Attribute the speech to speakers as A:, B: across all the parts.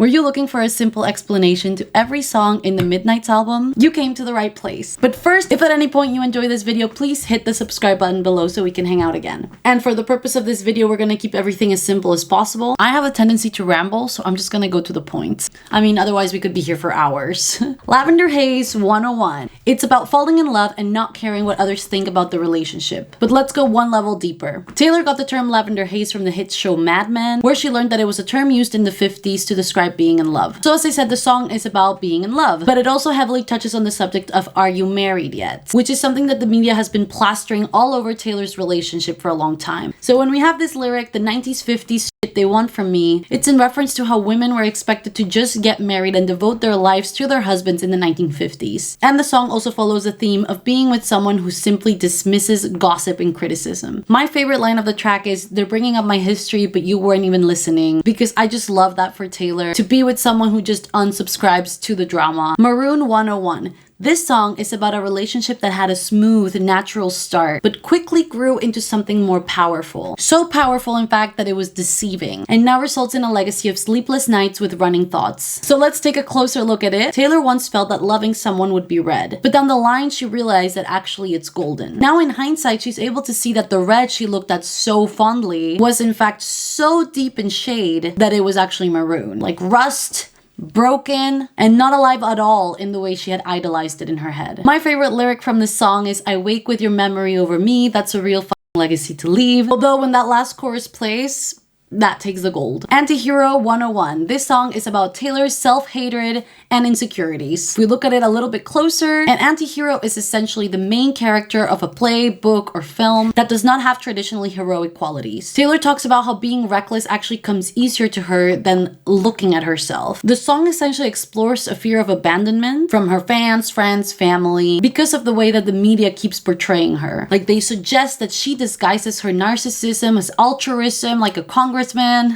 A: Were you looking for a simple explanation to every song in the Midnight's album? You came to the right place. But first, if at any point you enjoy this video, please hit the subscribe button below so we can hang out again. And for the purpose of this video, we're gonna keep everything as simple as possible. I have a tendency to ramble, so I'm just gonna go to the point. I mean, otherwise we could be here for hours. Lavender Haze 101. It's about falling in love and not caring what others think about the relationship. But let's go one level deeper. Taylor got the term Lavender Haze from the hit show Mad Men, where she learned that it was a term used in the 50s to describe being in love. So as I said, the song is about being in love, but it also heavily touches on the subject of are you married yet? Which is something that the media has been plastering all over Taylor's relationship for a long time. So when we have this lyric, the 90s, 50s shit they want from me, it's in reference to how women were expected to just get married and devote their lives to their husbands in the 1950s. And the song also follows a theme of being with someone who simply dismisses gossip and criticism. My favorite line of the track is, they're bringing up my history, but you weren't even listening, because I just love that for Taylor, to be with someone who just unsubscribes to the drama. Maroon 101. This song is about a relationship that had a smooth, natural start, but quickly grew into something more powerful. So powerful, in fact, that it was deceiving, and now results in a legacy of sleepless nights with running thoughts. So let's take a closer look at it. Taylor once felt that loving someone would be red, but down the line she realized that actually it's golden. Now in hindsight, she's able to see that the red she looked at so fondly was in fact so deep in shade that it was actually maroon. Like rust, broken, and not alive at all in the way she had idolized it in her head. My favorite lyric from this song is, I wake with your memory over me, that's a real fucking legacy to leave. Although when that last chorus plays, that takes the gold. Antihero 101. This song is about Taylor's self-hatred and insecurities. If we look at it a little bit closer, an antihero is essentially the main character of a play, book, or film that does not have traditionally heroic qualities. Taylor talks about how being reckless actually comes easier to her than looking at herself. The song essentially explores a fear of abandonment from her fans, friends, family, because of the way that the media keeps portraying her. Like they suggest that she disguises her narcissism as altruism, like a congressman.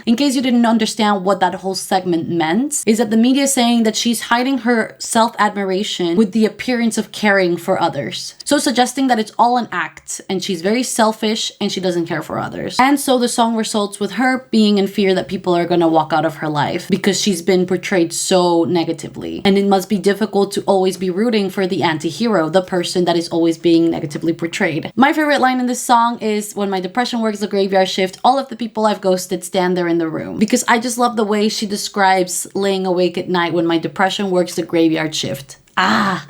A: In case you didn't understand what that whole segment meant, is that the media is saying that she's hiding her self-admiration with the appearance of caring for others. So suggesting that it's all an act and she's very selfish and she doesn't care for others. And so the song results with her being in fear that people are gonna walk out of her life because she's been portrayed so negatively. And it must be difficult to always be rooting for the anti-hero, the person that is always being negatively portrayed. My favorite line in this song is, when my depression works the graveyard shift, all of the people I've ghosted stand there in the room. Because I just love the way she describes laying awake at night when my depression works the graveyard shift.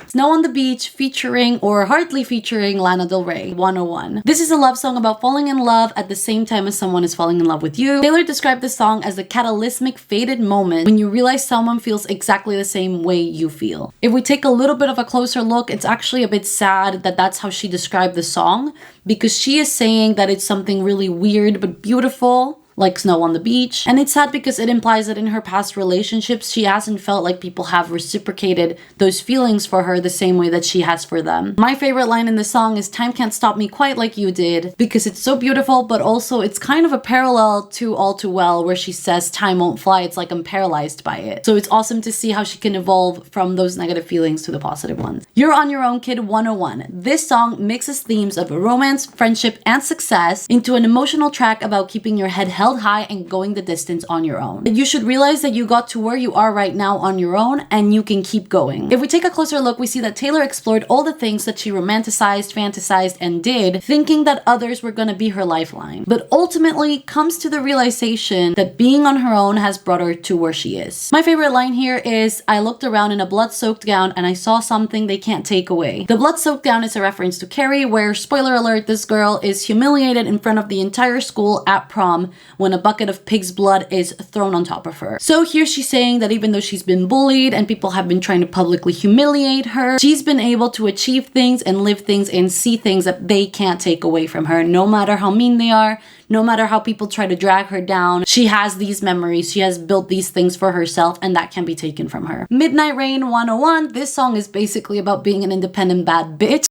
A: Snow on the Beach featuring, or hardly featuring, Lana Del Rey 101. This is a love song about falling in love at the same time as someone is falling in love with you. Taylor described this song as a catalysmic fated moment when you realize someone feels exactly the same way you feel. If we take a little bit of a closer look, it's actually a bit sad that that's how she described the song, because she is saying that it's something really weird but beautiful, like snow on the beach. And it's sad because it implies that in her past relationships, she hasn't felt like people have reciprocated those feelings for her the same way that she has for them. My favorite line in the song is, time can't stop me quite like you did, because it's so beautiful, but also it's kind of a parallel to All Too Well, where she says time won't fly, it's like I'm paralyzed by it. So it's awesome to see how she can evolve from those negative feelings to the positive ones. You're on Your Own Kid 101. This song mixes themes of romance, friendship, and success into an emotional track about keeping your head held high and going the distance on your own. You should realize that you got to where you are right now on your own and you can keep going. If we take a closer look, we see that Taylor explored all the things that she romanticized, fantasized, and did, thinking that others were gonna be her lifeline. But ultimately comes to the realization that being on her own has brought her to where she is. My favorite line here is, I looked around in a blood-soaked gown and I saw something they can't take away. The blood-soaked gown is a reference to Carrie, where, spoiler alert, this girl is humiliated in front of the entire school at prom when a bucket of pig's blood is thrown on top of her. So here she's saying that even though she's been bullied and people have been trying to publicly humiliate her, she's been able to achieve things and live things and see things that they can't take away from her, no matter how mean they are, no matter how people try to drag her down. She has these memories, she has built these things for herself, and that can be taken from her. Midnight Rain 101. This song is basically about being an independent bad bitch.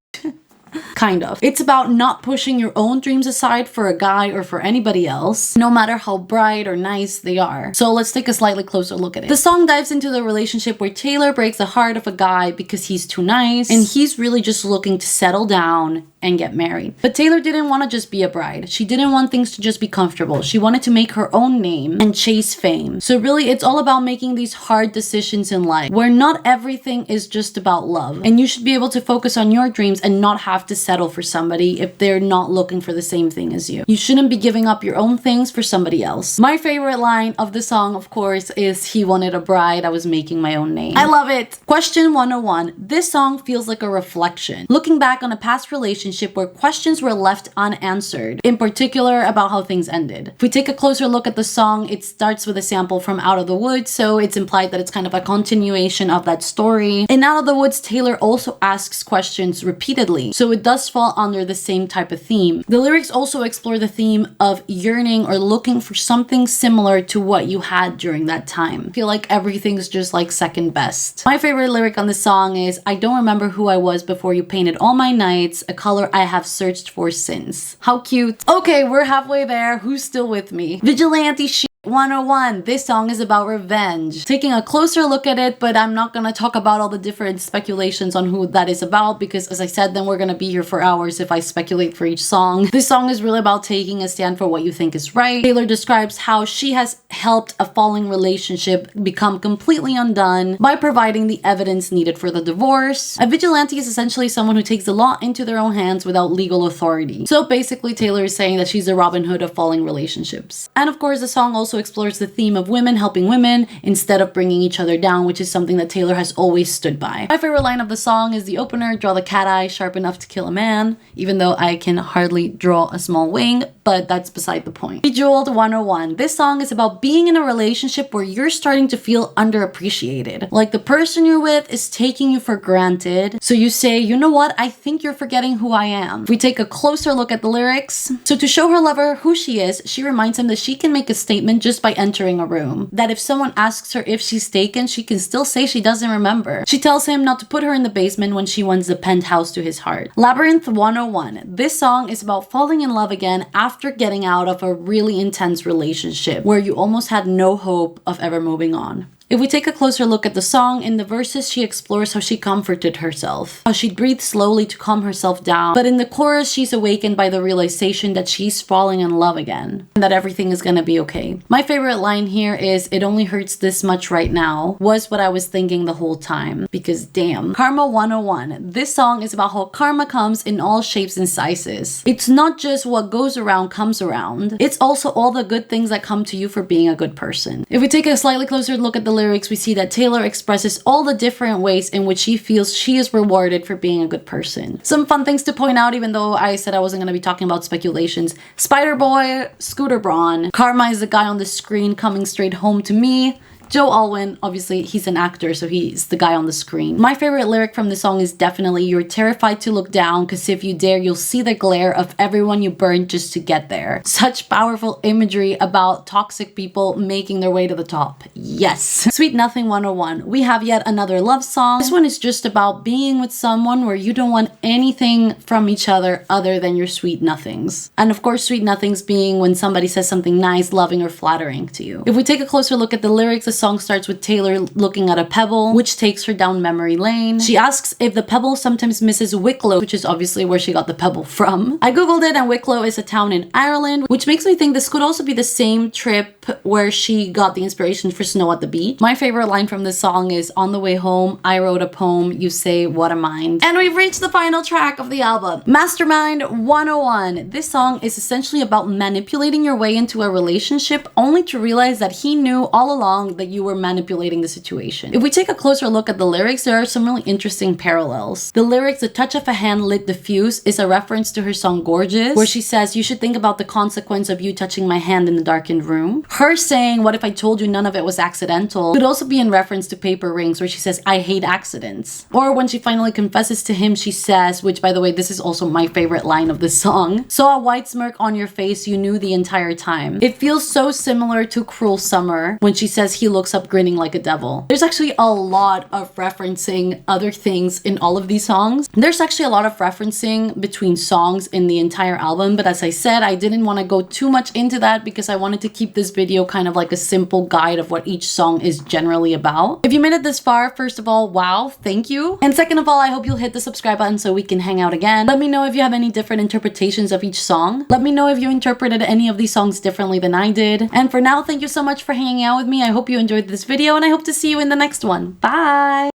A: Kind of. It's about not pushing your own dreams aside for a guy or for anybody else, no matter how bright or nice they are. So let's take a slightly closer look at it. The song dives into the relationship where Taylor breaks the heart of a guy because he's too nice, and he's really just looking to settle down and get married. But Taylor didn't want to just be a bride. She didn't want things to just be comfortable. She wanted to make her own name and chase fame. So really, it's all about making these hard decisions in life where not everything is just about love. And you should be able to focus on your dreams and not have to settle for somebody if they're not looking for the same thing as you. You shouldn't be giving up your own things for somebody else. My favorite line of the song, of course, is "He wanted a bride, I was making my own name." I love it. Question 101. This song feels like a reflection. Looking back on a past relationship where questions were left unanswered, in particular about how things ended. If we take a closer look at the song, it starts with a sample from Out of the Woods, so it's implied that it's kind of a continuation of that story. In Out of the Woods, Taylor also asks questions repeatedly, so it does fall under the same type of theme. The lyrics also explore the theme of yearning or looking for something similar to what you had during that time. I feel like everything's just like second best. My favorite lyric on the song is, "I don't remember who I was before you painted all my nights, a color I have searched for since." How cute. Okay, we're halfway there. Who's still with me? Vigilante 101. This song is about revenge. Taking a closer look at it, but I'm not gonna talk about all the different speculations on who that is about because, as I said, then we're gonna be here for hours if I speculate for each song. This song is really about taking a stand for what you think is right. Taylor describes how she has helped a falling relationship become completely undone by providing the evidence needed for the divorce. A vigilante is essentially someone who takes the law into their own hands without legal authority. So basically, Taylor is saying that she's the Robin Hood of falling relationships. And of course, the song also explores the theme of women helping women instead of bringing each other down, which is something that Taylor has always stood by. My favorite line of the song is the opener, "Draw the cat eye sharp enough to kill a man," even though I can hardly draw a small wing, but that's beside the point. Bejeweled 101. This song is about being in a relationship where you're starting to feel underappreciated. Like the person you're with is taking you for granted. So you say, "You know what? I think you're forgetting who I am." If we take a closer look at the lyrics, so to show her lover who she is, she reminds him that she can make a statement just by entering a room. That if someone asks her if she's taken, she can still say she doesn't remember. She tells him not to put her in the basement when she wants the penthouse to his heart. Labyrinth 101. This song is about falling in love again after getting out of a really intense relationship where you almost had no hope of ever moving on. If we take a closer look at the song, in the verses she explores how she comforted herself, how she breathed slowly to calm herself down, but in the chorus she's awakened by the realization that she's falling in love again, and that everything is gonna be okay. My favorite line here is, "It only hurts this much right now, was what I was thinking the whole time," because damn. Karma 101. This song is about how karma comes in all shapes and sizes. It's not just what goes around comes around, it's also all the good things that come to you for being a good person. If we take a slightly closer look at the lyrics, we see that Taylor expresses all the different ways in which she feels she is rewarded for being a good person. Some fun things to point out, even though I said I wasn't going to be talking about speculations. Spider Boy, Scooter Braun. Karma is the guy on the screen coming straight home to me. Joe Alwyn, obviously he's an actor, so he's the guy on the screen. My favorite lyric from the song is definitely, "You're terrified to look down, cause if you dare, you'll see the glare of everyone you burned just to get there." Such powerful imagery about toxic people making their way to the top. Yes. Sweet Nothing 101. We have yet another love song. This one is just about being with someone where you don't want anything from each other than your sweet nothings. And of course, sweet nothings being when somebody says something nice, loving, or flattering to you. If we take a closer look at the lyrics, the song starts with Taylor looking at a pebble, which takes her down memory lane. She asks if the pebble sometimes misses Wicklow, which is obviously where she got the pebble from. I googled it, and Wicklow is a town in Ireland, which makes me think this could also be the same trip where she got the inspiration for Snow at the Beach. My favorite line from this song is, "On the way home, I wrote a poem, you say, what a mind." And we've reached the final track of the album. Mastermind 101. This song is essentially about manipulating your way into a relationship only to realize that he knew all along that you were manipulating the situation. If we take a closer look at the lyrics, there are some really interesting parallels. The lyrics, "The touch of a hand lit the fuse," is a reference to her song Gorgeous, where she says, "You should think about the consequence of you touching my hand in the darkened room." Her saying, "What if I told you none of it was accidental?" could also be in reference to Paper Rings, where she says, "I hate accidents." Or when she finally confesses to him, she says, which by the way, this is also my favorite line of this song, "Saw a white smirk on your face, you knew the entire time." It feels so similar to Cruel Summer, when she says he looks looks up grinning like a devil. There's actually a lot of referencing other things in all of these songs. There's actually a lot of referencing between songs in the entire album, but as I said, I didn't want to go too much into that because I wanted to keep this video kind of like a simple guide of what each song is generally about. If you made it this far, first of all, wow, thank you. And second of all, I hope you'll hit the subscribe button so we can hang out again. Let me know if you have any different interpretations of each song. Let me know if you interpreted any of these songs differently than I did. And for now, thank you so much for hanging out with me. I hope you enjoyed this video and I hope to see you in the next one. Bye!